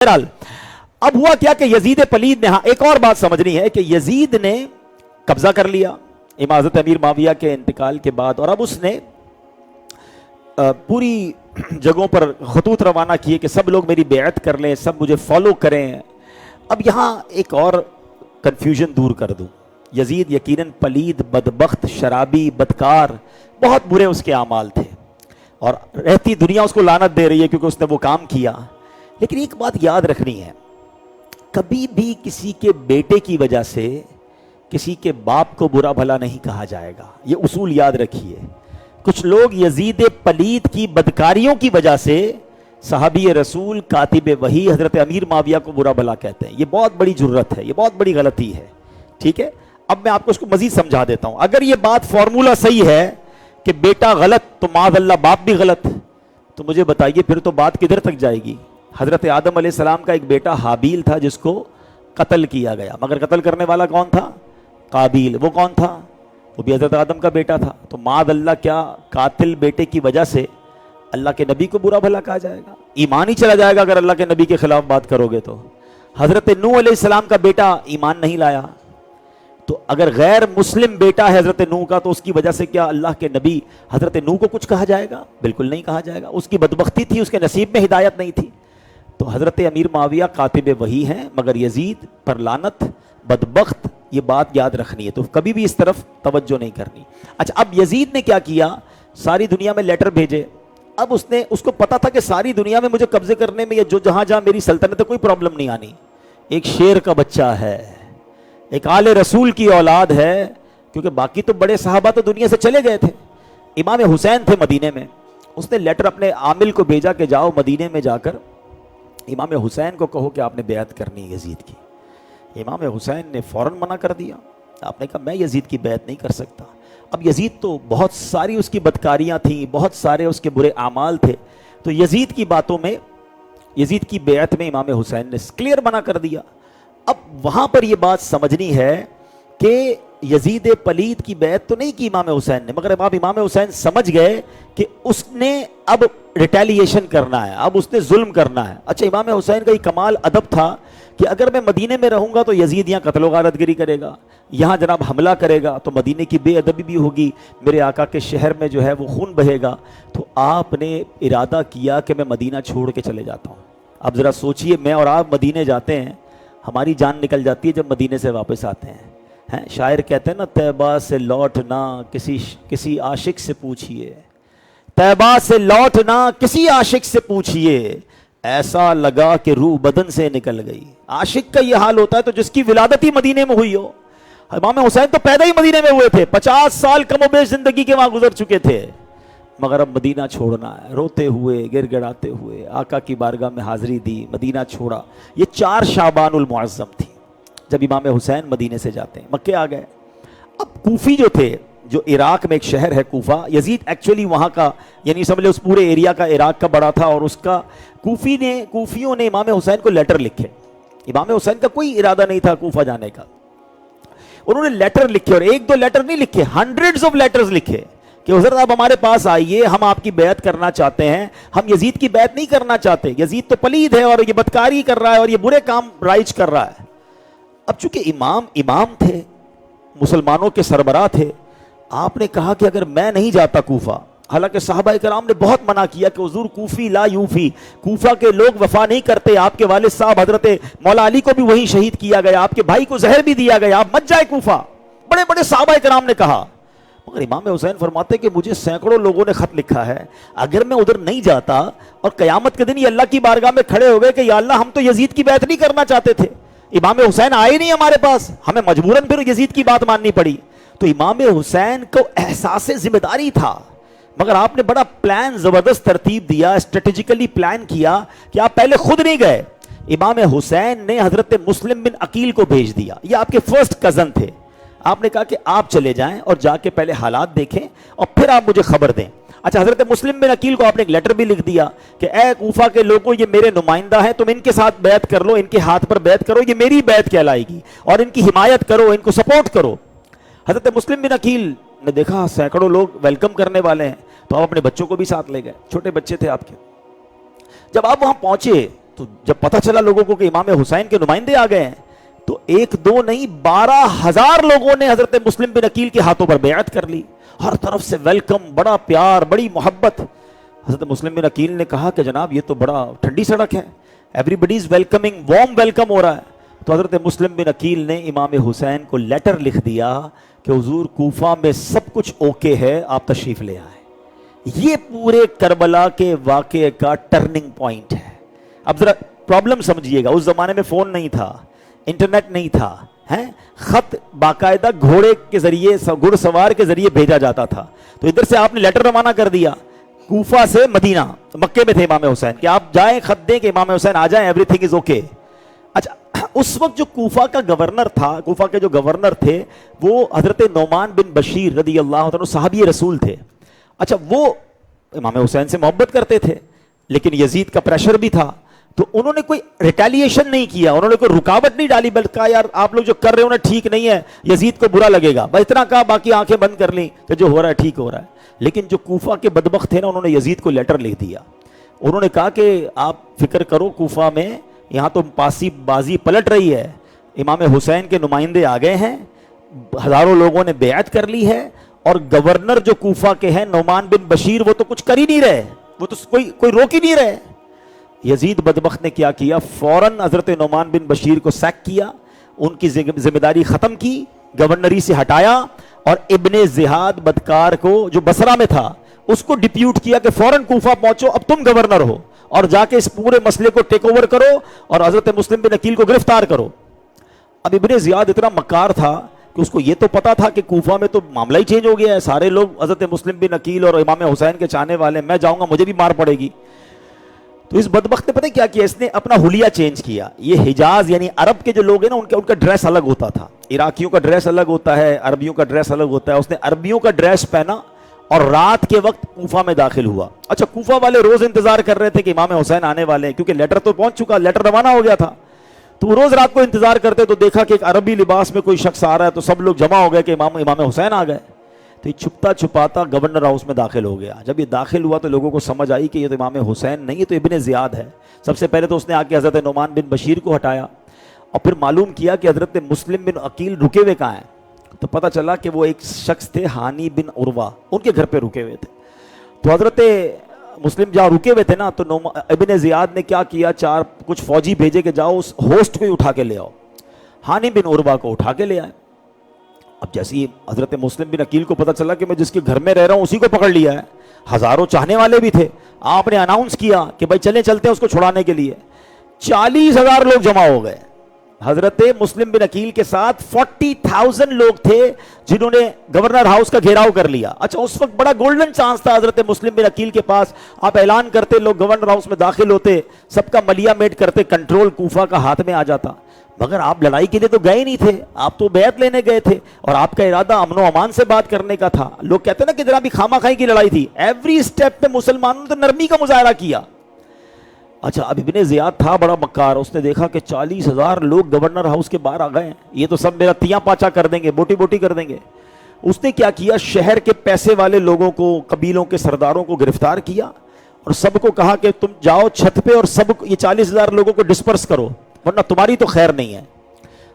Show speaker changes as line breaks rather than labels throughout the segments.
بہرحال اب ہوا کیا کہ یزید پلید نے، ہاں ایک اور بات سمجھنی ہے کہ یزید نے قبضہ کر لیا امامت امیر معاویہ کے انتقال کے بعد، اور اب اس نے پوری جگہوں پر خطوط روانہ کیے کہ سب لوگ میری بیعت کر لیں، سب مجھے فالو کریں۔ اب یہاں ایک اور کنفیوژن دور کر دوں، یزید یقیناً پلید، بدبخت، شرابی، بدکار، بہت برے اس کے اعمال تھے، اور رہتی دنیا اس کو لعنت دے رہی ہے کیونکہ اس نے وہ کام کیا۔ لیکن ایک بات یاد رکھنی ہے، کبھی بھی کسی کے بیٹے کی وجہ سے کسی کے باپ کو برا بھلا نہیں کہا جائے گا، یہ اصول یاد رکھیے۔ کچھ لوگ یزید پلید کی بدکاریوں کی وجہ سے صحابی رسول، کاتب وحی حضرت امیر معاویہ کو برا بھلا کہتے ہیں، یہ بہت بڑی جرت ہے، یہ بہت بڑی غلطی ہے، ٹھیک ہے؟ اب میں آپ کو اس کو مزید سمجھا دیتا ہوں۔ اگر یہ بات فارمولا صحیح ہے کہ بیٹا غلط تو معاذ اللہ باپ بھی غلط، تو مجھے بتائیے پھر تو بات کدھر تک جائے گی؟ حضرت آدم علیہ السلام کا ایک بیٹا حابیل تھا جس کو قتل کیا گیا، مگر قتل کرنے والا کون تھا؟ قابیل۔ وہ کون تھا؟ وہ بھی حضرت آدم کا بیٹا تھا۔ تو معاذ اللہ کیا قاتل بیٹے کی وجہ سے اللہ کے نبی کو برا بھلا کہا جائے گا؟ ایمان ہی چلا جائے گا اگر اللہ کے نبی کے خلاف بات کرو گے تو۔ حضرت نوح علیہ السلام کا بیٹا ایمان نہیں لایا، تو اگر غیر مسلم بیٹا ہے حضرت نوح کا تو اس کی وجہ سے کیا اللہ کے نبی حضرت نوح کو کچھ کہا جائے گا؟ بالکل نہیں کہا جائے گا، اس کی بدبختی تھی، اس کے نصیب میں ہدایت نہیں تھی۔ تو حضرت امیر معاویہ کاتب وحی ہیں، مگر یزید پر لعنت، بدبخت، یہ بات یاد رکھنی ہے، تو کبھی بھی اس طرف توجہ نہیں کرنی۔ اچھا، اب یزید نے کیا کیا؟ ساری دنیا میں لیٹر بھیجے۔ اب اس کو پتا تھا کہ ساری دنیا میں مجھے قبضے کرنے میں یا جو جہاں جہاں میری سلطنت ہے کوئی پرابلم نہیں آنی، ایک شیر کا بچہ ہے، ایک آل رسول کی اولاد ہے، کیونکہ باقی تو بڑے صحابہ تو دنیا سے چلے گئے تھے۔ امام حسین تھے مدینے میں، اس نے لیٹر اپنے عامل کو بھیجا کہ جاؤ مدینے میں جا کر امام حسین کو کہو کہ آپ نے بیعت کرنی ہے یزید کی۔ امام حسین نے فوراً منع کر دیا، آپ نے کہا میں یزید کی بیعت نہیں کر سکتا۔ اب یزید تو بہت ساری اس کی بدکاریاں تھیں، بہت سارے اس کے برے اعمال تھے، تو یزید کی باتوں میں، یزید کی بیعت میں امام حسین نے کلیئر منع کر دیا۔ اب وہاں پر یہ بات سمجھنی ہے کہ یزید پلید کی بیعت تو نہیں کی امام حسین نے، مگر اب امام حسین سمجھ گئے کہ اس نے اب ریٹیلیشن کرنا ہے، اب اس نے ظلم کرنا ہے۔ اچھا، امام حسین کا یہ کمال ادب تھا کہ اگر میں مدینے میں رہوں گا تو یزید یہاں قتل و غارت گری کرے گا، یہاں جناب حملہ کرے گا، تو مدینے کی بے ادبی بھی ہوگی، میرے آقا کے شہر میں جو ہے وہ خون بہے گا۔ تو آپ نے ارادہ کیا کہ میں مدینہ چھوڑ کے چلے جاتا ہوں۔ اب ذرا سوچئے، میں اور آپ مدینے جاتے ہیں، ہماری جان نکل جاتی ہے جب مدینے سے واپس آتے ہیں۔ شاعر کہتے ہیں نا، طیبہ سے لوٹنا کسی عاشق سے پوچھئے، طیبہ سے لوٹنا کسی عاشق سے پوچھئے، ایسا لگا کہ روح بدن سے نکل گئی۔ عاشق کا یہ حال ہوتا ہے تو جس کی ولادت ہی مدینے میں ہوئی ہو۔ امام حسین تو پیدا ہی مدینے میں ہوئے تھے، 50 سال کم و بیش زندگی کے وہاں گزر چکے تھے، مگر اب مدینہ چھوڑنا ہے۔ روتے ہوئے، گر گڑاتے ہوئے آقا کی بارگاہ میں حاضری دی، مدینہ چھوڑا۔ یہ 4 شعبان المعظم تھی جب امام حسین مدینے سے جاتے ہیں، مکے آ گئے۔ اب کوفی جو تھے، جو عراق میں ایک شہر ہے کوفہ، یزید ایکچولی وہاں کا، یعنی سمجھ لے اس پورے ایریا کا عراق کا بڑا تھا، اور اس کا کوفیوں نے امام حسین کو لیٹر لکھے۔ امام حسین کا کوئی ارادہ نہیں تھا کوفہ جانے کا، انہوں نے لیٹر لکھے، اور 1-2 لیٹر نہیں لکھے، ہنڈریڈز آف لیٹرز لکھے کہ حضرت آپ ہمارے پاس آئیے، ہم آپ کی بیعت کرنا چاہتے ہیں، ہم یزید کی بیعت نہیں کرنا چاہتے، یزید تو پلید ہے اور یہ بدکاری کر رہا ہے اور یہ برے کام رائج کر رہا ہے۔ اب چونکہ امام تھے، مسلمانوں کے سربراہ تھے، آپ نے کہا کہ اگر میں نہیں جاتا کوفہ، حالانکہ صحابہ کرام نے بہت منع کیا کہ حضور کوفی لا یوفی، کوفہ کے لوگ وفا نہیں کرتے، آپ کے والد صاحب حضرت مولا علی کو بھی وہیں شہید کیا گیا، آپ کے بھائی کو زہر بھی دیا گیا، آپ مت جائے کوفہ، بڑے بڑے صحابہ کرام نے کہا۔ مگر امام حسین فرماتے کہ مجھے سینکڑوں لوگوں نے خط لکھا ہے، اگر میں ادھر نہیں جاتا اور قیامت کے دن یہ اللہ کی بارگاہ میں کھڑے ہو گئے کہ یا اللہ ہم تو یزید کی بیعت نہیں کرنا چاہتے تھے، امام حسین آئے نہیں ہمارے پاس، ہمیں مجبوراً پھر یزید کی بات ماننی پڑی۔ تو امام حسین کو احساس ذمہ داری تھا، مگر آپ نے بڑا پلان، زبردست ترتیب دیا، اسٹریٹجیکلی پلان کیا کہ آپ پہلے خود نہیں گئے، امام حسین نے حضرت مسلم بن عقیل کو بھیج دیا، یہ آپ کے فرسٹ کزن تھے، آپ نے کہا کہ آپ چلے جائیں اور جا کے پہلے حالات دیکھیں اور پھر آپ مجھے خبر دیں۔ اچھا، حضرت مسلم بن عقیل کو آپ نے ایک لیٹر بھی لکھ دیا کہ اے کوفہ کے لوگوں، یہ میرے نمائندہ ہیں، تم ان کے ساتھ بیعت کر لو، ان کے ہاتھ پر بیعت کرو، یہ میری بیعت کہلائے گی، اور ان کی حمایت کرو، ان کو سپورٹ کرو۔ حضرت مسلم بن عقیل نے دیکھا سینکڑوں لوگ ویلکم کرنے والے ہیں، تو آپ اپنے بچوں کو بھی ساتھ لے گئے، چھوٹے بچے تھے آپ کے۔ جب آپ وہاں پہنچے تو جب پتہ چلا لوگوں کو کہ امام حسین کے نمائندے آ گئے ہیں تو 1-2 نہیں 12,000 لوگوں نے حضرت مسلم بن عقیل کے ہاتھوں پر بیعت کر لی. ہر طرف سے ویلکم, بڑا پیار, بڑی محبت. حضرت مسلم بن عقیل نے کہا کہ جناب یہ تو بڑا ٹھنڈی سڑک ہے, ایوری بڈی از ویلکمنگ, وارم ویلکم ہو رہا ہے. تو حضرت مسلم بن عقیل نے امام حسین کو لیٹر لکھ دیا کہ حضور کوفہ میں سب کچھ اوکے ہے, آپ تشریف لے آئیں. یہ پورے کربلا کے واقعے کا ٹرننگ پوائنٹ ہے. اب ذرا پرابلم سمجھیے گا, اس زمانے میں فون نہیں تھا, انٹرنیٹ نہیں تھا, خط باقاعدہ گھوڑے کے ذریعے, گھڑ سوار کے ذریعے بھیجا جاتا تھا. تو ادھر سے آپ نے لیٹر روانہ کر دیا کوفہ سے مدینہ, مکے میں تھے امام حسین, کہ آپ جائیں خط دیں کہ امام حسین آ جائیں, ایوری تھنگ از اوکے. اچھا اس وقت جو کوفہ کا گورنر تھا, کوفہ کے جو گورنر تھے وہ حضرت نعمان بن بشیر رضی اللہ عنہ صحابی رسول تھے. اچھا وہ امام حسین سے محبت کرتے تھے لیکن یزید کا پریشر بھی تھا, تو انہوں نے کوئی ریٹیلیشن نہیں کیا, انہوں نے کوئی رکاوٹ نہیں ڈالی, بلکہ کہا یار آپ لوگ جو کر رہے ہو نا ٹھیک نہیں ہے, یزید کو برا لگے گا, بس اتنا کہا, باقی آنکھیں بند کر لیں کہ جو ہو رہا ہے ٹھیک ہو رہا ہے. لیکن جو کوفہ کے بدبخت تھے نا, انہوں نے یزید کو لیٹر لکھ دیا. انہوں نے کہا کہ آپ فکر کرو, کوفہ میں یہاں تو پاسی بازی پلٹ رہی ہے, امام حسین کے نمائندے آ گئے ہیں, ہزاروں لوگوں نے بیعت کر لی ہے, اور گورنر جو کوفہ کے ہیں نعمان بن بشیر وہ تو کچھ کر ہی نہیں رہے, وہ تو کوئی روک ہی نہیں رہے. یزید بدبخت نے کیا کیا, فوراً حضرت نعمان بن بشیر کو سیک کیا, ان کی ذمہ داری ختم کی, گورنری سے ہٹایا, اور ابن زیاد بدکار کو جو بصرہ میں تھا اس کو ڈپیوٹ کیا کہ فوراً کوفہ پہنچو, اب تم گورنر ہو, اور جا کے اس پورے مسئلے کو ٹیک اوور کرو اور حضرت مسلم بن عقیل کو گرفتار کرو. اب ابن زیاد اتنا مکار تھا کہ اس کو یہ تو پتا تھا کہ کوفہ میں تو معاملہ ہی چینج ہو گیا ہے, سارے لوگ حضرت مسلم بن عقیل اور امام حسین کے چاہنے والے, میں جاؤں گا مجھے بھی مار پڑے گی. تو اس بدبخت نے پتہ کیا کیا, اس نے اپنا حلیہ چینج کیا. یہ حجاز یعنی عرب کے جو لوگ ہیں نا, ان کا ڈریس الگ ہوتا تھا, عراقیوں کا ڈریس الگ ہوتا ہے, عربیوں کا ڈریس الگ ہوتا ہے. اس نے عربیوں کا ڈریس پہنا اور رات کے وقت کوفہ میں داخل ہوا. اچھا کوفہ والے روز انتظار کر رہے تھے کہ امام حسین آنے والے ہیں, کیونکہ لیٹر تو پہنچ چکا, لیٹر روانہ ہو گیا تھا. تو وہ روز رات کو انتظار کرتے, تو دیکھا کہ ایک عربی لباس میں کوئی شخص آ رہا ہے, تو سب لوگ جمع ہو گئے کہ امام حسین آ گئے. تو یہ چھپتا چھپاتا گورنر ہاؤس میں داخل ہو گیا. جب یہ داخل ہوا تو لوگوں کو سمجھ آئی کہ یہ تو امام حسین نہیں, یہ تو ابن زیاد ہے. سب سے پہلے تو اس نے آ کے حضرت نعمان بن بشیر کو ہٹایا, اور پھر معلوم کیا کہ حضرت مسلم بن عقیل رکے ہوئے کہاں ہیں. تو پتہ چلا کہ وہ ایک شخص تھے ہانی بن عروہ, ان کے گھر پہ رکے ہوئے تھے. تو حضرت مسلم جہاں رکے ہوئے تھے نا, تو ابن زیاد نے کیا کیا, کچھ فوجی بھیجے کہ جاؤ اس ہوسٹ کو ہی اٹھا کے لے آؤ. ہانی بن عروہ کو اٹھا کے لے آئے. اب جیسے ہی حضرت مسلم بن عقیل کو پتہ چلا کہ میں جس کے گھر میں رہ رہا ہوں اسی کو پکڑ لیا ہے, ہزاروں چاہنے والے بھی تھے, آپ نے اناؤنس کیا کہ بھائی چلتے ہیں اس کو چھڑانے کے لیے. 40,000 لوگ جمع ہو گئے. حضرت مسلم بن عقیل کے ساتھ 40,000 لوگ تھے جنہوں نے گورنر ہاؤس کا گھیراؤ کر لیا. اچھا اس وقت بڑا گولڈن چانس تھا حضرت مسلم بن عقیل کے پاس. آپ اعلان کرتے, لوگ گورنر ہاؤس میں داخل ہوتے, سب کا ملیا میٹ کرتے, کنٹرول کوفہ کا ہاتھ میں آ جاتا. مگر آپ لڑائی کے لیے تو گئے نہیں تھے, آپ تو بیعت لینے گئے تھے, اور آپ کا ارادہ امن و امان سے بات کرنے کا تھا. لوگ کہتے ہیں نا کہ ذرا بھی خامہ خائی کی لڑائی تھی, ایوری اسٹیپ پہ مسلمانوں نے تو نرمی کا مظاہرہ کیا. اچھا اب ابن زیاد تھا بڑا مکار, اس نے دیکھا کہ 40,000 لوگ گورنر ہاؤس کے باہر آ گئے ہیں, یہ تو سب میرا تیاں پاچا کر دیں گے, بوٹی بوٹی کر دیں گے. اس نے کیا کیا, شہر کے پیسے والے لوگوں کو, قبیلوں کے سرداروں کو گرفتار کیا, اور سب کو کہا کہ تم جاؤ چھت پہ اور سب یہ 40,000 لوگوں کو ڈسپرس کرو, ورنہ تمہاری تو خیر نہیں ہے.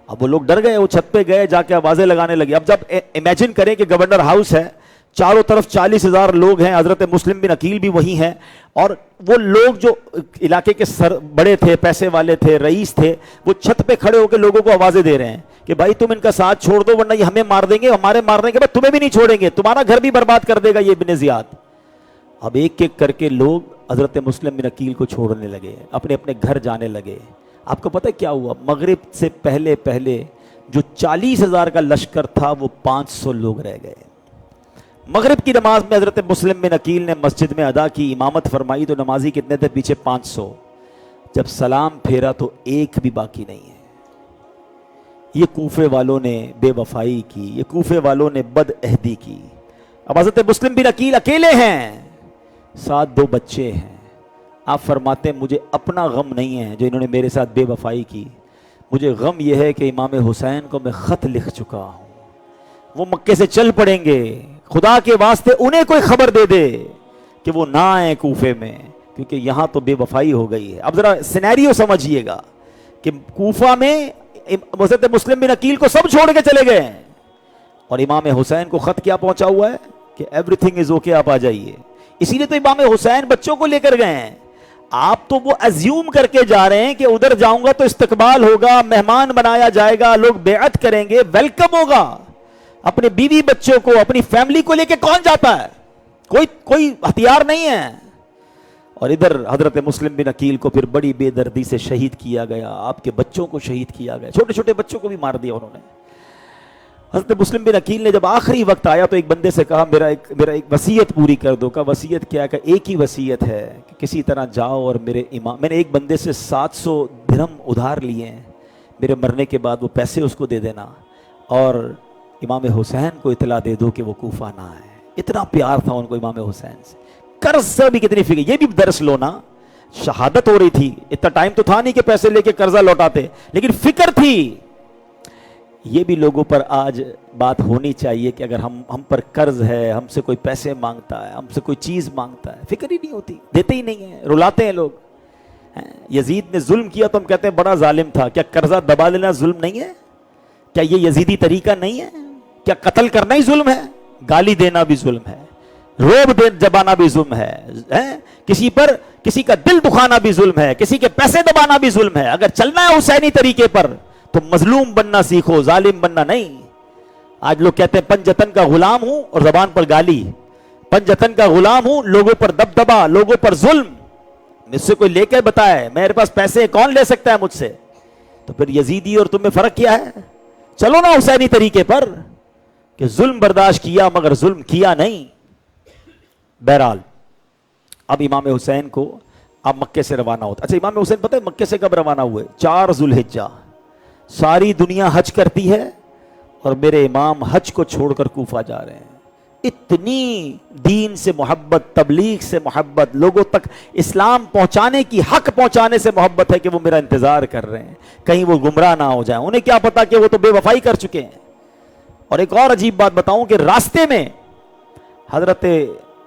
اب وہ لوگ ڈر گئے, وہ چھت پہ گئے, جا کے آوازیں لگانے لگے. اب جب امیجن کریں کہ گورنر ہاؤس ہے, چاروں طرف 40,000 لوگ ہیں, حضرت مسلم بن عقیل بھی وہی ہیں, اور وہ لوگ جو علاقے کے بڑے تھے, پیسے والے تھے, رئیس تھے, وہ چھت پہ کھڑے ہو کے لوگوں کو آوازیں دے رہے ہیں کہ بھائی تم ان کا ساتھ چھوڑ دو ورنہ یہ ہمیں مار دیں گے, ہمارے مارنے کے بعد تمہیں بھی نہیں چھوڑیں گے, تمہارا گھر بھی برباد کر دے گا یہ ابن زیاد. اب ایک ایک کر کے لوگ حضرت مسلم بن عقیل کو چھوڑنے لگے, اپنے اپنے گھر جانے لگے. آپ کو پتہ کیا ہوا, مغرب سے پہلے جو 40,000 کا لشکر تھا وہ 500 لوگ رہ گئے. مغرب کی نماز میں حضرت مسلم بن عقیل نے مسجد میں ادا کی, امامت فرمائی, تو نمازی کتنے تھے پیچھے 500. جب سلام پھیرا تو ایک بھی باقی نہیں ہے. یہ کوفے والوں نے بے وفائی کی, یہ کوفے والوں نے بد عہدی کی. اب حضرت مسلم بن عقیل اکیلے ہیں, ساتھ 2 بچے ہیں. آپ فرماتے ہیں مجھے اپنا غم نہیں ہے جو انہوں نے میرے ساتھ بے وفائی کی, مجھے غم یہ ہے کہ امام حسین کو میں خط لکھ چکا ہوں, وہ مکے سے چل پڑیں گے, خدا کے واسطے انہیں کوئی خبر دے دے کہ وہ نہ آئیں کوفے میں, کیونکہ یہاں تو بے وفائی ہو گئی ہے. اب ذرا سینیریو سمجھیے گا کہ کوفہ میں حضرت مسلم بن عقیل کو سب چھوڑ کے چلے گئے ہیں اور امام حسین کو خط کیا پہنچا ہوا ہے کہ ایوری تھنگ از اوکے, آپ آ جائیے. اسی لیے تو امام حسین بچوں کو لے کر گئے ہیں. آپ تو وہ ازیوم کر کے جا رہے ہیں کہ ادھر جاؤں گا تو استقبال ہوگا, مہمان بنایا جائے گا, لوگ بیعت کریں گے, ویلکم ہوگا. اپنے بیوی بچوں کو, اپنی فیملی کو لے کے کون جاتا ہے؟ کوئی ہتھیار نہیں ہے. اور ادھر حضرت مسلم بن عقیل کو پھر بڑی بے دردی سے شہید کیا گیا, آپ کے بچوں کو شہید کیا گیا, چھوٹے چھوٹے بچوں کو بھی مار دیا انہوں نے. حضرت مسلم بن عقیل نے جب آخری وقت آیا تو ایک بندے سے کہا میرا ایک وصیت پوری کر دو. کہا وصیت کیا؟ کہ ایک ہی وصیت ہے کہ کسی طرح جاؤ اور میرے امام, میں نے ایک بندے سے 700 درہم ادھار لیے ہیں, میرے مرنے کے بعد وہ پیسے اس کو دے دینا اور امام حسین کو اطلاع دے دو کہ وہ کوفہ نہ آئے. اتنا پیار تھا ان کو امام حسین سے. قرض سے بھی کتنی فکر, یہ بھی درس لو نا, شہادت ہو رہی تھی, اتنا ٹائم تو تھا نہیں کہ پیسے لے کے قرضہ لوٹاتے, لیکن فکر تھی. یہ بھی لوگوں پر آج بات ہونی چاہیے کہ اگر ہم پر قرض ہے, ہم سے کوئی پیسے مانگتا ہے, ہم سے کوئی چیز مانگتا ہے, فکر ہی نہیں ہوتی, دیتے ہی نہیں ہیں, رلاتے ہیں لوگ. یزید نے ظلم کیا تو ہم کہتے ہیں بڑا ظالم تھا. کیا قرضہ دبا لینا ظلم نہیں ہے؟ کیا یہ یزیدی طریقہ نہیں ہے؟ کیا قتل کرنا ہی ظلم ہے؟ گالی دینا بھی ظلم ہے, روب جبانا بھی ظلم ہے, کسی کا دل دکھانا بھی ظلم ہے, کسی کے پیسے دبانا بھی ظلم ہے. اگر چلنا ہے حسینی طریقے پر تو مظلوم بننا سیکھو, ظالم بننا نہیں. آج لوگ کہتے ہیں پنجتن کا غلام ہوں اور زبان پر گالی, پنجتن کا غلام ہوں, لوگوں پر دبدبا, لوگوں پر ظلم. مجھ سے کوئی لے کے بتائے, میرے پاس پیسے کون لے سکتا ہے مجھ سے؟ تو پھر یزیدی اور تمہیں فرق کیا ہے؟ چلو نا حسینی طریقے پر کہ ظلم برداشت کیا مگر ظلم کیا نہیں. بہرحال اب امام حسین کو اب مکے سے روانہ ہوتا. اچھا امام حسین پتہ ہے مکے سے کب روانہ ہوئے؟ 4 ذوالحجہ. ساری دنیا حج کرتی ہے اور میرے امام حج کو چھوڑ کر کوفہ جا رہے ہیں. اتنی دین سے محبت, تبلیغ سے محبت, لوگوں تک اسلام پہنچانے کی, حق پہنچانے سے محبت ہے کہ وہ میرا انتظار کر رہے ہیں کہیں وہ گمراہ نہ ہو جائیں. انہیں کیا پتا کہ وہ تو بے وفائی کر چکے ہیں. اور ایک اور عجیب بات بتاؤں کہ راستے میں حضرت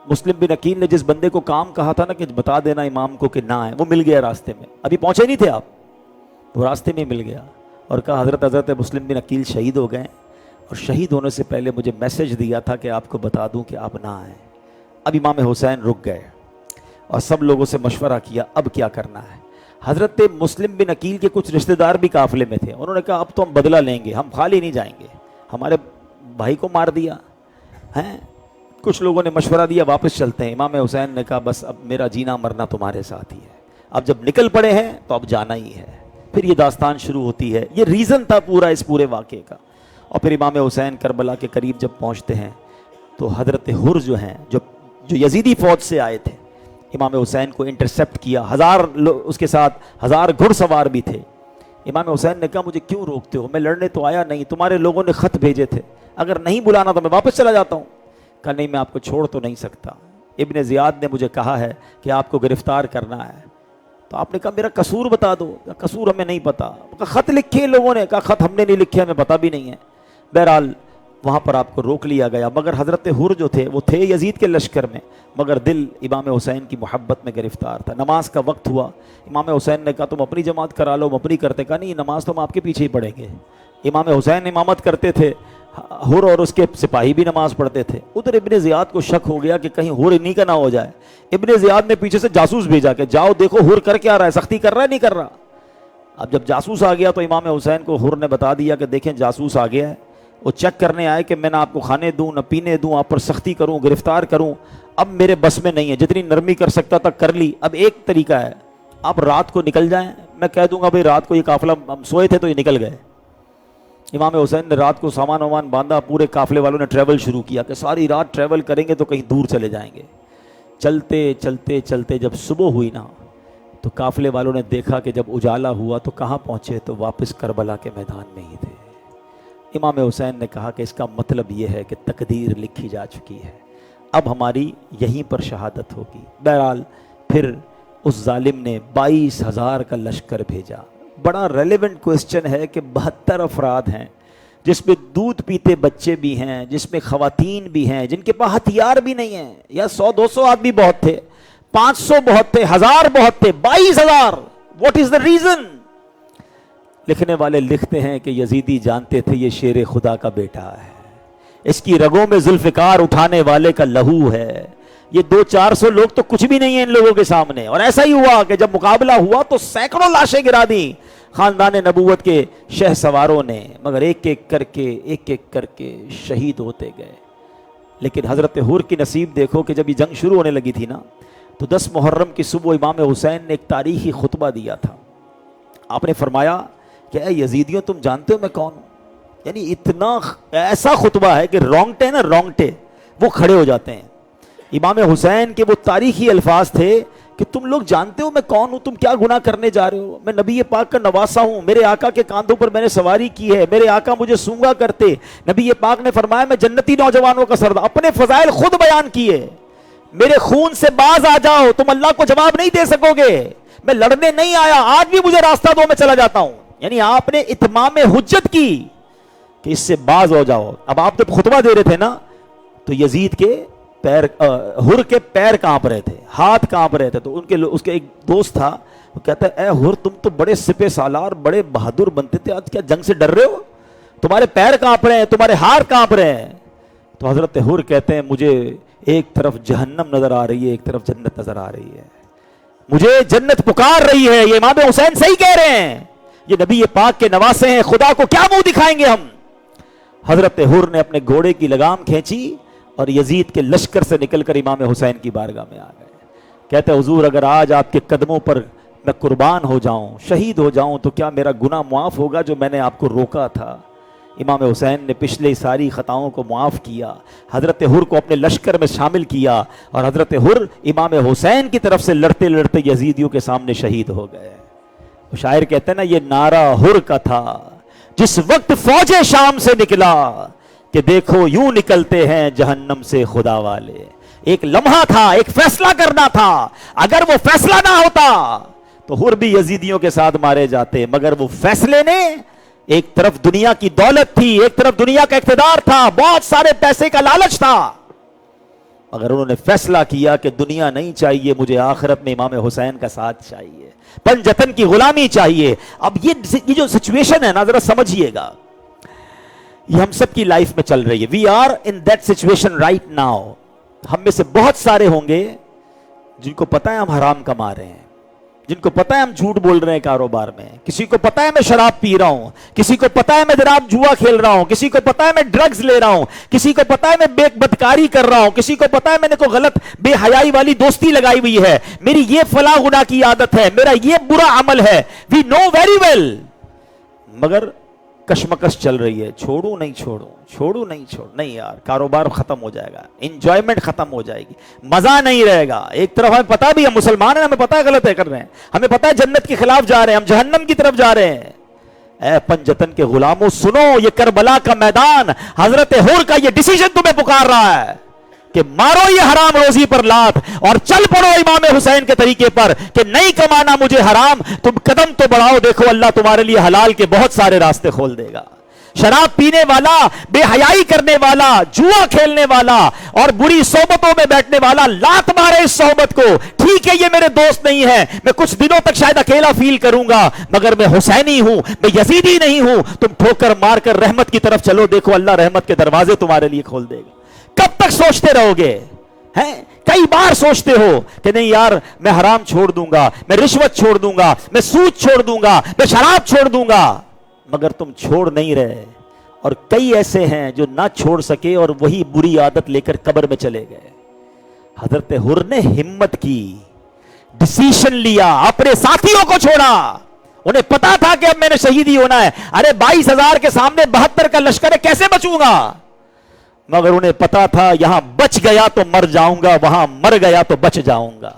مسلم بن عقیل نے جس بندے کو کام کہا تھا نا کہ بتا دینا امام کو کہ نہ آئے, وہ مل گیا راستے میں. ابھی پہنچے نہیں تھے آپ, وہ راستے میں مل گیا اور کہا حضرت مسلم بن عقیل شہید ہو گئے اور شہید ہونے سے پہلے مجھے میسج دیا تھا کہ آپ کو بتا دوں کہ آپ نہ آئیں. اب امام حسین رک گئے اور سب لوگوں سے مشورہ کیا اب کیا کرنا ہے. حضرت مسلم بن عقیل کے کچھ رشتہ دار بھی قافلے میں تھے. انہوں نے کہا اب تو ہم بدلہ لیں گے, ہم خالی نہیں جائیں گے, ہمارے بھائی کو مار دیا ہیں. کچھ لوگوں نے مشورہ دیا واپس چلتے ہیں. امام حسین نے کہا بس اب میرا جینا مرنا تمہارے ساتھ ہی ہے, اب جب نکل پڑے ہیں تو اب جانا ہی ہے. پھر یہ داستان شروع ہوتی ہے. یہ ریزن تھا پورا اس پورے واقعے کا. اور پھر امام حسین کربلا کے قریب جب پہنچتے ہیں تو حضرت حر جو ہیں جو یزیدی فوج سے آئے تھے, امام حسین کو انٹرسپٹ کیا. اس کے ساتھ 1000 گھڑ سوار بھی تھے. امام حسین نے کہا مجھے کیوں روکتے ہو, میں لڑنے تو آیا نہیں, تمہارے لوگوں نے خط بھیجے تھے, اگر نہیں بلانا تو میں واپس چلا جاتا ہوں. کہا نہیں میں آپ کو چھوڑ تو نہیں سکتا, ابن زیاد نے مجھے کہا ہے کہ آپ کو گرفتار کرنا ہے. تو آپ نے کہا میرا قصور بتا دو. قصور ہمیں نہیں پتا. خط لکھے لوگوں نے, کہا خط ہم نے نہیں لکھے, ہمیں پتا بھی نہیں ہے. بہرحال وہاں پر آپ کو روک لیا گیا. مگر حضرت حر جو تھے وہ تھے یزید کے لشکر میں, مگر دل امام حسین کی محبت میں گرفتار تھا. نماز کا وقت ہوا, امام حسین نے کہا تم اپنی جماعت کرا لو, ہم اپنی کرتے. کہا نہیں نماز تو ہم آپ کے پیچھے ہی پڑھیں گے. امام حسین امامت کرتے تھے, حر اور اس کے سپاہی بھی نماز پڑھتے تھے. ادھر ابن زیاد کو شک ہو گیا کہ کہیں حر انہی کا نہ ہو جائے. ابن زیاد نے پیچھے سے جاسوس بھیجا کہ جاؤ دیکھو حر کر کیا رہا ہے, سختی کر رہا ہے نہیں کر رہا. اب جب جاسوس آ گیا تو امام حسین کو حر نے بتا دیا کہ دیکھیں جاسوس آ گیا ہے, وہ چیک کرنے آئے کہ میں نہ آپ کو کھانے دوں نہ پینے دوں, آپ پر سختی کروں, گرفتار کروں, اب میرے بس میں نہیں ہے. جتنی نرمی کر سکتا تھا کر لی. اب ایک طریقہ ہے, آپ رات کو نکل جائیں, میں کہہ دوں گا بھائی رات کو یہ قافلہ, ہم سوئے تھے تو یہ نکل گئے. امام حسین نے رات کو سامان وامان باندھا, پورے قافلے والوں نے ٹریول شروع کیا کہ ساری رات ٹریول کریں گے تو کہیں دور چلے جائیں گے. چلتے چلتے چلتے جب صبح ہوئی نا تو قافلے والوں نے دیکھا کہ جب اجالا ہوا تو کہاں پہنچے, تو واپس کربلا کے میدان میں ہی تھے. امام حسین نے کہا کہ اس کا مطلب یہ ہے کہ تقدیر لکھی جا چکی ہے, اب ہماری یہیں پر شہادت ہوگی. بہرحال پھر اس ظالم نے 22,000 کا لشکر بھیجا. بڑا ریلیونٹ کوئسچن ہے کہ 72 افراد ہیں جس میں دودھ پیتے بچے بھی ہیں, جس میں خواتین بھی ہیں, جن کے پاس ہتھیار بھی نہیں ہیں, یا 100-200 آدمی بہت تھے, 500 بہت تھے, 1000 بہت تھے, 22,000. What is the reason? لکھنے والے لکھتے ہیں کہ یزیدی جانتے تھے یہ شیر خدا کا بیٹا ہے, اس کی رگوں میں ذوالفقار اٹھانے والے کا لہو ہے. یہ 200-400 لوگ تو کچھ بھی نہیں ہیں ان لوگوں کے سامنے. اور ایسا ہی ہوا کہ جب مقابلہ ہوا تو سینکڑوں لاشیں گرا دیں خاندان نبوت کے شہ سواروں نے, مگر ایک ایک کر کے شہید ہوتے گئے. لیکن حضرت حر کی نصیب دیکھو کہ جب یہ جنگ شروع ہونے لگی تھی نا, تو 10 محرم کی صبح امام حسین نے ایک تاریخی خطبہ دیا تھا. آپ نے فرمایا کہ اے یزیدیوں, تم جانتے ہو میں کون ہوں؟ یعنی اتنا ایسا خطبہ ہے کہ رونگٹے نا رونگٹے وہ کھڑے ہو جاتے ہیں. امام حسین کے وہ تاریخی الفاظ تھے کہ تم لوگ جانتے ہو میں کون ہوں, تم کیا گناہ کرنے جا رہے ہو؟ میں نبی پاک کا نواسا ہوں, میرے آقا کے کاندھوں پر میں نے سواری کی ہے, میرے آقا مجھے سونگا کرتے. نبی پاک نے فرمایا میں جنتی نوجوانوں کا سردار. اپنے فضائل خود بیان کیے, میرے خون سے باز آ جاؤ, تم اللہ کو جواب نہیں دے سکو گے, میں لڑنے نہیں آیا, آج بھی مجھے راستہ دو میں چلا جاتا ہوں. یعنی آپ نے اتمام حجت کی کہ اس سے باز ہو جاؤ. اب آپ جب خطبہ دے رہے تھے نا تو یزید کے پیر, حر کے پیر کانپ رہے تھے, ہاتھ کانپ رہے تھے. تو اس کے ایک دوست تھا, وہ کہتا ہے اے حر تم تو بڑے سپہ سالار بڑے بہادر بنتے تھے, آج کیا جنگ سے ڈر رہے ہو؟ تمہارے پیر کانپ رہے ہیں, تمہارے ہاتھ کانپ رہے ہیں. تو حضرت حر کہتے ہیں مجھے ایک طرف جہنم نظر آ رہی ہے, ایک طرف جنت نظر آ رہی ہے, مجھے جنت پکار رہی ہے. یہ امام حسین صحیح کہہ رہے ہیں, یہ نبی پاک کے نواسے ہیں, خدا کو کیا منہ دکھائیں گے ہم. حضرت حر نے اپنے گھوڑے کی لگام کھینچی اور یزید کے لشکر سے نکل کر امام حسین کی بارگاہ میں آ گئے. کہتے ہیں حضور اگر آج آپ کے قدموں پر میں قربان ہو جاؤں, شہید ہو جاؤں, تو کیا میرا گناہ معاف ہوگا جو میں نے آپ کو روکا تھا؟ امام حسین نے پچھلے ساری خطاؤں کو معاف کیا, حضرت حر کو اپنے لشکر میں شامل کیا, اور حضرت حر امام حسین کی طرف سے لڑتے لڑتے یزیدیوں کے سامنے شہید ہو گئے. شاعر کہتے ہیں نا یہ نعرہ حر کا تھا جس وقت فوج شام سے نکلا, کہ دیکھو یوں نکلتے ہیں جہنم سے خدا والے. ایک لمحہ تھا, ایک فیصلہ کرنا تھا, اگر وہ فیصلہ نہ ہوتا تو حر بھی یزیدیوں کے ساتھ مارے جاتے. مگر وہ فیصلے نے, ایک طرف دنیا کی دولت تھی, ایک طرف دنیا کا اقتدار تھا, بہت سارے پیسے کا لالچ تھا, مگر انہوں نے فیصلہ کیا کہ دنیا نہیں چاہیے مجھے, آخرت میں امام حسین کا ساتھ چاہیے, پنجتن کی غلامی چاہیے. اب یہ جو سچویشن ہے نا ذرا سمجھیے گا, یہ ہم سب کی لائف میں چل رہی ہے. We are in that situation right now. ہم میں سے بہت سارے ہوں گے جن کو پتا ہے ہم حرام کما رہے ہیں, جن کو پتا ہے ہم جھوٹ بول رہے ہیں کاروبار میں, کسی کو پتا ہے میں شراب پی رہا ہوں, کسی کو پتا ہے میں جناب جوا کھیل رہا ہوں, کسی کو پتا ہے میں ڈرگز لے رہا ہوں, کسی کو پتا ہے میں بدکاری کر رہا ہوں, کسی کو پتا ہے میں نے کوئی غلط بے حیائی والی دوستی لگائی ہوئی ہے, میری یہ فلاں گناہ کی عادت ہے, میرا یہ برا عمل ہے. وی نو ویری ویل, مگر کشمکش چل رہی ہے, چھوڑوں نہیں چھوڑوں, چھوڑوں نہیں چھوڑوں, نہیں یار کاروبار ختم ہو جائے گا, انجوائمنٹ ختم ہو جائے گی, مزہ نہیں رہے گا. ایک طرف ہمیں پتا بھی ہم مسلمان ہیں, ہمیں پتا ہے غلط ہے کر رہے ہیں, ہمیں پتا ہے جنت کے خلاف جا رہے ہیں, ہم جہنم کی طرف جا رہے ہیں. اے پنجتن کے غلاموں سنو, یہ کربلا کا میدان, حضرت حر کا یہ ڈیسیژن تمہیں پکار رہا ہے کہ مارو یہ حرام روزی پر لات اور چل پڑو امام حسین کے طریقے پر کہ نہیں کمانا مجھے حرام. تم قدم تو بڑھاؤ, دیکھو اللہ تمہارے لیے حلال کے بہت سارے راستے کھول دے گا. شراب پینے والا, بے حیائی کرنے والا, جوا کھیلنے والا اور بری صحبتوں میں بیٹھنے والا لات مارے اس صحبت کو. ٹھیک ہے یہ میرے دوست نہیں ہے, میں کچھ دنوں تک شاید اکیلا فیل کروں گا, مگر میں حسینی ہوں, میں یزیدی نہیں ہوں. تم ٹھوکر مار کر رحمت کی طرف چلو, دیکھو اللہ رحمت کے دروازے تمہارے لیے کھول دے گا. کب تک سوچتے رہو گے؟ کئی بار سوچتے ہو کہ نہیں یار میں حرام چھوڑ دوں گا, میں رشوت چھوڑ دوں گا, میں سود چھوڑ دوں گا, میں شراب چھوڑ دوں گا, مگر تم چھوڑ نہیں رہے. اور کئی ایسے ہیں جو نہ چھوڑ سکے اور وہی بری عادت لے کر قبر میں چلے گئے. حضرت حر نے ہمت کی, ڈیسیشن لیا, اپنے ساتھیوں کو چھوڑا. انہیں پتا تھا کہ اب میں نے شہید ہی ہونا ہے. ارے 22,000 کے سامنے 72 کا لشکر ہے, کیسے بچوں گا؟ مگر انہیں پتا تھا یہاں بچ گیا تو مر جاؤں گا, وہاں مر گیا تو بچ جاؤں گا.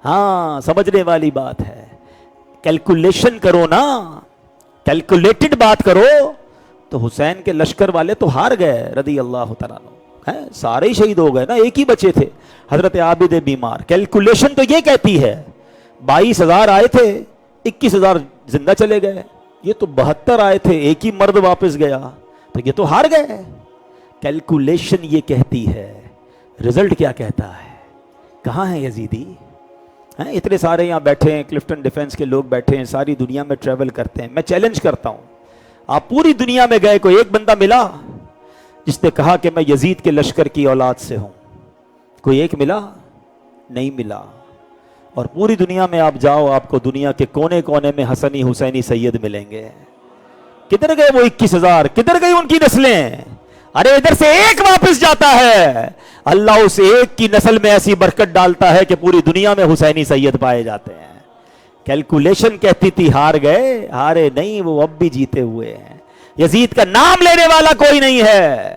ہاں سمجھنے والی بات ہے. کیلکولیشن کرو نا, کیلکولیٹڈ بات کرو. تو حسین کے لشکر والے تو ہار گئے رضی اللہ تعالیٰ عنہ, سارے ہی شہید ہو گئے نا, ایک ہی بچے تھے حضرت عابد بیمار. کیلکولیشن تو یہ کہتی ہے 22,000 آئے تھے, 21,000 زندہ چلے گئے. یہ تو 72 آئے تھے, ایک ہی مرد واپس گیا, تو یہ تو ہار گئے. کیلکولیشن یہ کہتی ہے, رزلٹ کیا کہتا ہے؟ کہاں ہے یزیدی؟ ہیں اتنے سارے یہاں بیٹھے ہیں، کلفٹن ڈیفنس کے لوگ بیٹھے ہیں، ساری دنیا میں ٹریول کرتے ہیں. میں چیلنج کرتا ہوں، آپ پوری دنیا میں گئے، کوئی ایک بندہ ملا جس نے کہا کہ میں یزید کے لشکر کی اولاد سے ہوں؟ کوئی ایک ملا؟ نہیں ملا. اور پوری دنیا میں آپ جاؤ، آپ کو دنیا کے کونے کونے میں حسنی حسینی سید ملیں گے. کدھر گئے وہ 21,000؟ کدھر گئی ان کی نسلیں؟ ارے ادھر سے ایک واپس جاتا ہے، اللہ اس ایک کی نسل میں ایسی برکت ڈالتا ہے کہ پوری دنیا میں حسینی سید پائے جاتے ہیں. کیلکولیشن کہتی تھی ہار گئے، ہارے نہیں، وہ اب بھی جیتے ہوئے ہیں. یزید کا نام لینے والا کوئی نہیں ہے،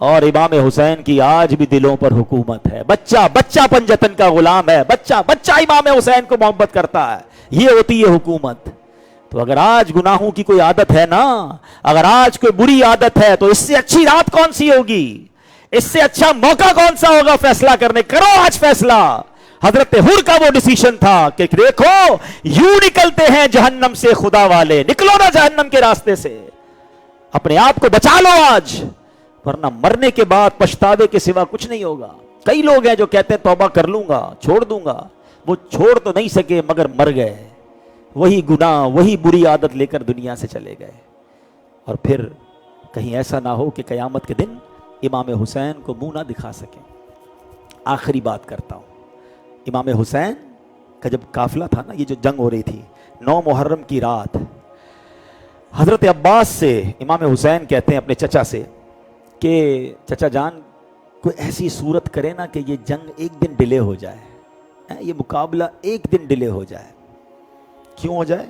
اور امام حسین کی آج بھی دلوں پر حکومت ہے. بچہ بچہ پنجتن کا غلام ہے، بچہ بچہ امام حسین کو محبت کرتا ہے. یہ ہوتی ہے حکومت. تو اگر آج گناہوں کی کوئی عادت ہے نا، اگر آج کوئی بری عادت ہے، تو اس سے اچھی رات کون سی ہوگی؟ اس سے اچھا موقع کون سا ہوگا فیصلہ کرنے؟ کرو آج فیصلہ. حضرت حر کا وہ ڈیسیشن تھا کہ دیکھو یوں نکلتے ہیں جہنم سے خدا والے، نکلو نا جہنم کے راستے سے، اپنے آپ کو بچا لو آج، ورنہ مرنے کے بعد پچھتاوے کے سوا کچھ نہیں ہوگا. کئی لوگ ہیں جو کہتے ہیں توبہ کر لوں گا، چھوڑ دوں گا. وہ چھوڑ تو نہیں سکے مگر مر گئے، وہی گناہ وہی بری عادت لے کر دنیا سے چلے گئے. اور پھر کہیں ایسا نہ ہو کہ قیامت کے دن امام حسین کو منہ نہ دکھا سکیں. آخری بات کرتا ہوں، امام حسین کا جب قافلہ تھا نا، یہ جو جنگ ہو رہی تھی 9 محرم کی رات، حضرت عباس سے امام حسین کہتے ہیں اپنے چچا سے کہ چچا جان کوئی ایسی صورت کرے نا کہ یہ جنگ ایک دن ڈیلے ہو جائے، یہ مقابلہ ایک دن ڈیلے ہو جائے. کیوں ہو جائے؟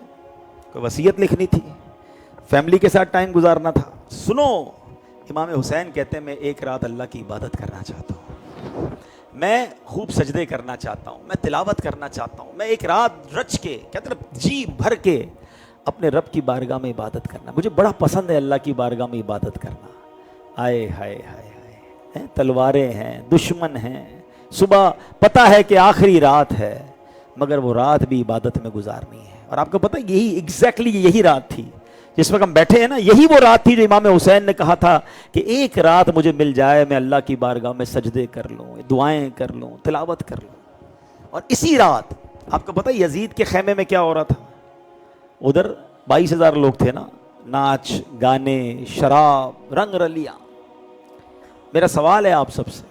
کوئی وصیت لکھنی تھی، فیملی کے ساتھ ٹائم گزارنا تھا. سنو، امام حسین کہتے ہیں میں ایک رات اللہ کی عبادت کرنا چاہتا ہوں، میں خوب سجدے کرنا چاہتا ہوں، میں تلاوت کرنا چاہتا ہوں، میں ایک رات رچ کے کہتے ہیں جی بھر کے اپنے رب کی بارگاہ میں عبادت کرنا. مجھے بڑا پسند ہے اللہ کی بارگاہ میں عبادت کرنا. آئے ہائے ہائے ہائے، تلواریں ہیں، دشمن ہیں، صبح پتہ ہے کہ آخری رات ہے، مگر وہ رات بھی عبادت میں گزارنی ہے. اور آپ کو پتہ یہی ایگزیکٹلی یہی رات تھی جس وقت ہم بیٹھے ہیں نا، یہی وہ رات تھی جو امام حسین نے کہا تھا کہ ایک رات مجھے مل جائے، میں اللہ کی بارگاہ میں سجدے کر لوں، دعائیں کر لوں، تلاوت کر لوں. اور اسی رات آپ کو پتہ یزید کے خیمے میں کیا ہو رہا تھا؟ ادھر 22,000 لوگ تھے نا، ناچ گانے شراب رنگ رلیاں. میرا سوال ہے آپ سب سے،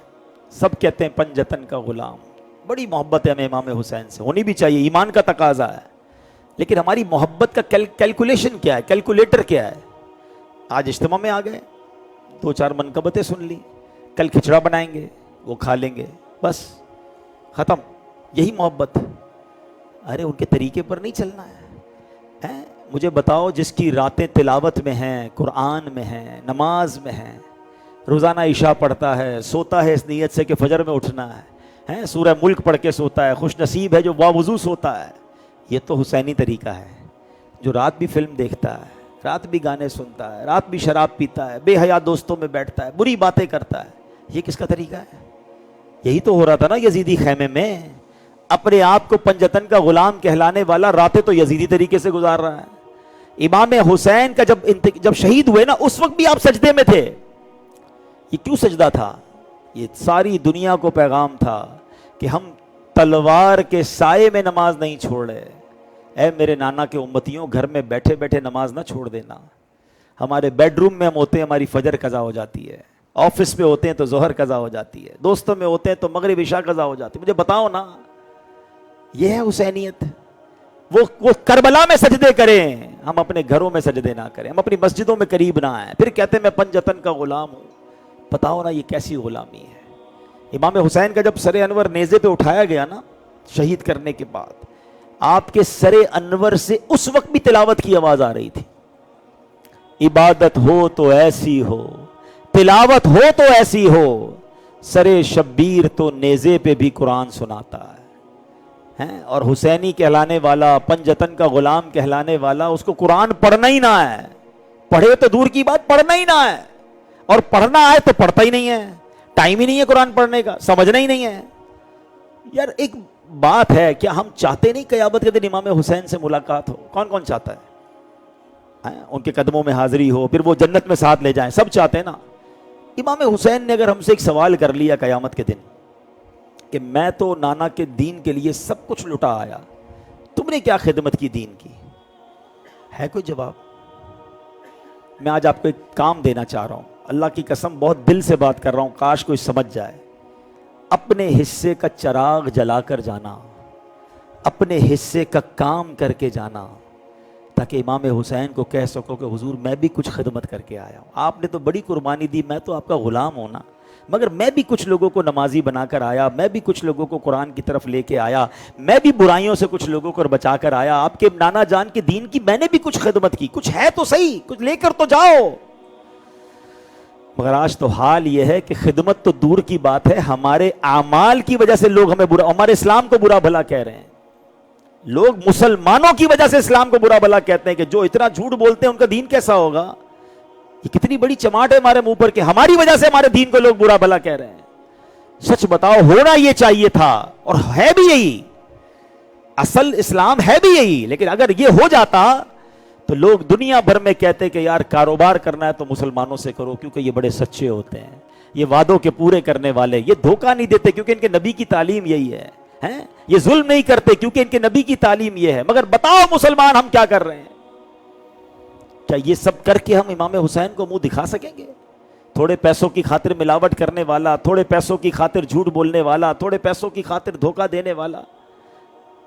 سب کہتے ہیں پنجتن کا غلام، بڑی محبت ہے ہمیں امام حسین سے، ہونی بھی چاہیے، ایمان کا تقاضا ہے. لیکن ہماری محبت کا کیلکولیشن کیا ہے، کیلکولیٹر کیا ہے؟ آج اجتماع میں آ گئے، 2-4 منقبتیں سن لی، کل کھچڑا بنائیں گے، وہ کھا لیں گے، بس ختم. یہی محبت؟ ارے ان کے طریقے پر نہیں چلنا ہے. مجھے بتاؤ جس کی راتیں تلاوت میں ہیں، قرآن میں ہیں، نماز میں ہیں، روزانہ عشاء پڑھتا ہے، سوتا ہے اس نیت سے کہ فجر میں اٹھنا ہے، سورہ ملک پڑھ کے سوتا ہے، خوش نصیب ہے جو باوضو سوتا ہے. یہ تو حسینی طریقہ ہے. جو رات بھی فلم دیکھتا ہے، رات بھی گانے سنتا ہے، رات بھی شراب پیتا ہے، بے حیا دوستوں میں بیٹھتا ہے، بری باتیں کرتا ہے، یہ کس کا طریقہ ہے؟ یہی تو ہو رہا تھا نا یزیدی خیمے میں. اپنے آپ کو پنجتن کا غلام کہلانے والا راتیں تو یزیدی طریقے سے گزار رہا ہے. امام حسین کا جب شہید ہوئے نا، اس وقت بھی آپ سجدے میں تھے. یہ کیوں سجدہ تھا؟ یہ ساری دنیا کو پیغام تھا کہ ہم تلوار کے سائے میں نماز نہیں چھوڑے. اے میرے نانا کے امتیوں، گھر میں بیٹھے بیٹھے نماز نہ چھوڑ دینا. ہمارے بیڈ روم میں ہم ہوتے ہیں ہماری فجر قضا ہو جاتی ہے، آفس میں ہوتے ہیں تو ظہر قضا ہو جاتی ہے، دوستوں میں ہوتے ہیں تو مغرب عشاء قضا ہو جاتی ہے. مجھے بتاؤ نا، یہ ہے حسینیت؟ وہ کربلا میں سجدے کریں، ہم اپنے گھروں میں سجدے نہ کریں، ہم اپنی مسجدوں میں قریب نہ آئیں، پھر کہتے ہیں میں پنجتن کا غلام ہوں. بتاؤ نا یہ کیسی غلامی ہے؟ امام حسین کا جب سر انور نیزے پہ اٹھایا گیا نا شہید کرنے کے بعد، آپ کے سر انور سے اس وقت بھی تلاوت کی آواز آ رہی تھی. عبادت ہو تو ایسی ہو، تلاوت ہو تو ایسی ہو، سر شبیر تو نیزے پہ بھی قرآن سناتا ہے. اور حسینی کہلانے والا، پنجتن کا غلام کہلانے والا، اس کو قرآن پڑھنا ہی نہ ہے، پڑھے تو دور کی بات پڑھنا ہی نہ ہے، اور پڑھنا آئے تو پڑھتا ہی نہیں ہے، ٹائم ہی نہیں ہے قرآن پڑھنے کا، سمجھنا ہی نہیں ہے. یار ایک بات ہے، کیا ہم چاہتے نہیں قیامت کے دن امام حسین سے ملاقات ہو؟ کون کون چاہتا ہے؟ ان کے قدموں میں حاضری ہو، پھر وہ جنت میں ساتھ لے جائیں، سب چاہتے ہیں نا. امام حسین نے اگر ہم سے ایک سوال کر لیا قیامت کے دن کہ میں تو نانا کے دین کے لیے سب کچھ لٹا آیا, تم نے کیا خدمت کی دین کی؟ ہے کوئی جواب؟ میں آج آپ کو ایک کام دینا چاہ رہا ہوں, اللہ کی قسم بہت دل سے بات کر رہا ہوں, کاش کوئی سمجھ جائے. اپنے حصے کا چراغ جلا کر جانا, اپنے حصے کا کام کر کے جانا, تاکہ امام حسین کو کہہ سکو کہ حضور میں بھی کچھ خدمت کر کے آیا ہوں. آپ نے تو بڑی قربانی دی, میں تو آپ کا غلام ہوں نا, مگر میں بھی کچھ لوگوں کو نمازی بنا کر آیا, میں بھی کچھ لوگوں کو قرآن کی طرف لے کے آیا, میں بھی برائیوں سے کچھ لوگوں کو بچا کر آیا. آپ کے نانا جان کے دین کی میں نے بھی کچھ خدمت کی, کچھ ہے تو صحیح, کچھ لے کر تو جاؤ. مگر آج تو حال یہ ہے کہ خدمت تو دور کی بات ہے, ہمارے اعمال کی وجہ سے لوگ ہمیں برا, ہمارے اسلام کو برا بھلا کہہ رہے ہیں. لوگ مسلمانوں کی وجہ سے اسلام کو برا بھلا کہتے ہیں کہ جو اتنا جھوٹ بولتے ہیں ان کا دین کیسا ہوگا. یہ کتنی بڑی چماٹ ہے ہمارے منہ پر کہ ہماری وجہ سے ہمارے دین کو لوگ برا بھلا کہہ رہے ہیں. سچ بتاؤ, ہونا یہ چاہیے تھا, اور ہے بھی یہی, اصل اسلام ہے بھی یہی. لیکن اگر یہ ہو جاتا تو لوگ دنیا بھر میں کہتے کہ یار کاروبار کرنا ہے تو مسلمانوں سے کرو, کیونکہ یہ بڑے سچے ہوتے ہیں, یہ وعدوں کے پورے کرنے والے, یہ دھوکہ نہیں دیتے کیونکہ ان کے نبی کی تعلیم یہی ہے, یہ ظلم نہیں کرتے کیونکہ ان کے نبی کی تعلیم یہ ہے. مگر بتاؤ مسلمان ہم کیا کر رہے ہیں؟ کیا یہ سب کر کے ہم امام حسین کو منہ دکھا سکیں گے؟ تھوڑے پیسوں کی خاطر ملاوٹ کرنے والا, تھوڑے پیسوں کی خاطر جھوٹ بولنے والا, تھوڑے پیسوں کی خاطر دھوکہ دینے والا.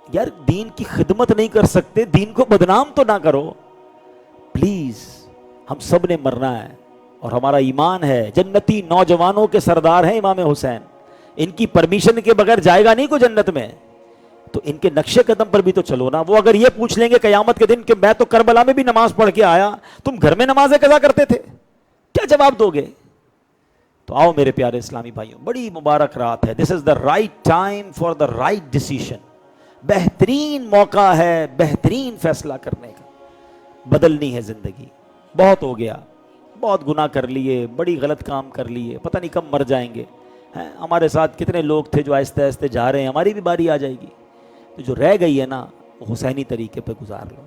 یار دین کی خدمت نہیں کر سکتے, دین کو بدنام تو نہ کرو پلیز. ہم سب نے مرنا ہے اور ہمارا ایمان ہے, جنتی نوجوانوں کے سردار ہیں امام حسین, ان کی پرمیشن کے بغیر جائے گا نہیں کو جنت میں, تو ان کے نقش قدم پر بھی تو چلو نا. وہ اگر یہ پوچھ لیں گے قیامت کے دن کہ میں تو کربلا میں بھی نماز پڑھ کے آیا, تم گھر میں نمازیں قضا کرتے تھے, کیا جواب دو گے؟ تو آؤ میرے پیارے اسلامی بھائیوں, بڑی مبارک رات ہے. This is the right time for the right decision. بہترین موقع ہے بہترین فیصلہ کرنے کا. بدلنی ہے زندگی, بہت ہو گیا, بہت گناہ کر لیے, بڑی غلط کام کر لیے, پتہ نہیں کب مر جائیں گے. ہمارے ساتھ کتنے لوگ تھے جو آہستہ آہستہ جا رہے ہیں, ہماری بھی باری آ جائے گی. تو جو رہ گئی ہے نا وہ حسینی طریقے پہ گزار لو,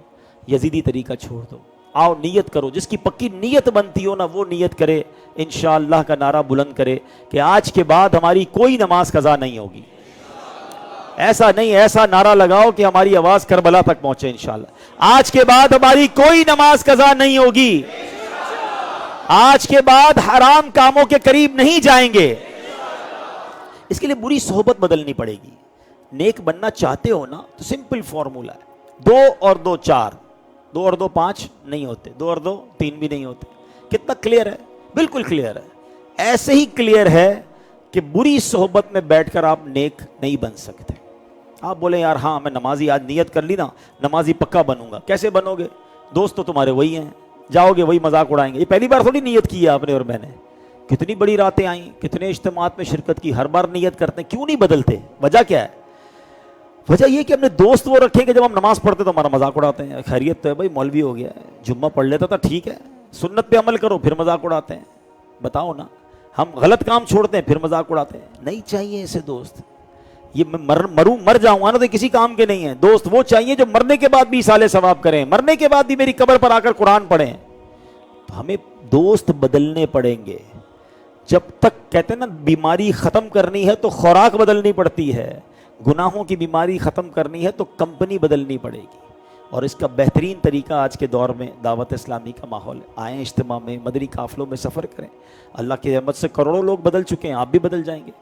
یزیدی طریقہ چھوڑ دو. آؤ نیت کرو, جس کی پکی نیت بنتی ہو نا وہ نیت کرے, انشاءاللہ کا نعرہ بلند کرے کہ آج کے بعد ہماری کوئی نماز قضا نہیں ہوگی. ایسا نہیں, ایسا نعرہ لگاؤ کہ ہماری آواز کربلا تک پہنچے انشاءاللہ. آج کے بعد ہماری کوئی نماز قضا نہیں ہوگی, آج کے بعد حرام کاموں کے قریب نہیں جائیں گے. اس کے لیے بری صحبت بدلنی پڑے گی. نیک بننا چاہتے ہو نا تو سمپل فارمولا ہے, 2 اور 2 4, 2 اور 2 5 نہیں ہوتے, 2 اور 2 3 بھی نہیں ہوتے. کتنا کلیئر ہے؟ بالکل کلیئر ہے. ایسے ہی کلیئر ہے کہ بری صحبت میں بیٹھ کر آپ نیک نہیں بن سکتے. آپ بولیں یار ہاں میں نمازی, آج نیت کر لی نا نمازی پکا بنوں گا. کیسے بنو گے؟ دوست تو تمہارے وہی ہیں, جاؤ گے وہی مذاق اڑائیں گے. یہ پہلی بار تھوڑی نیت کی ہے آپ نے اور میں نے, کتنی بڑی راتیں آئیں, کتنے اجتماعات میں شرکت کی, ہر بار نیت کرتے ہیں. کیوں نہیں بدلتے؟ وجہ کیا ہے؟ وجہ یہ کہ ہم نے دوست وہ رکھے کہ جب ہم نماز پڑھتے تو ہمارا مذاق اڑاتے ہیں. خیریت تو ہے بھائی, مولوی ہو گیا ہے, جمعہ پڑھ لیتا تھا, ٹھیک ہے, سنت پہ عمل کرو, پھر مذاق اڑاتے ہیں. بتاؤ نا, ہم غلط کام چھوڑتے ہیں پھر مذاق اڑاتے ہیں. نہیں چاہیے ایسے دوست. یہ میں مر جاؤں گا نا تو کسی کام کے نہیں ہیں. دوست وہ چاہیے جو مرنے کے بعد بھی اصالے ثواب کریں, مرنے کے بعد بھی میری قبر پر آ کر قرآن پڑھیں. تو ہمیں دوست بدلنے پڑیں گے. جب تک کہتے ہیں نا بیماری ختم کرنی ہے تو خوراک بدلنی پڑتی ہے, گناہوں کی بیماری ختم کرنی ہے تو کمپنی بدلنی پڑے گی. اور اس کا بہترین طریقہ آج کے دور میں دعوت اسلامی کا ماحول ہے. آئیں اجتماع میں, مدنی قافلوں میں سفر کریں. اللہ کی رحمت سے کروڑوں لوگ بدل چکے ہیں, آپ بھی بدل جائیں گے.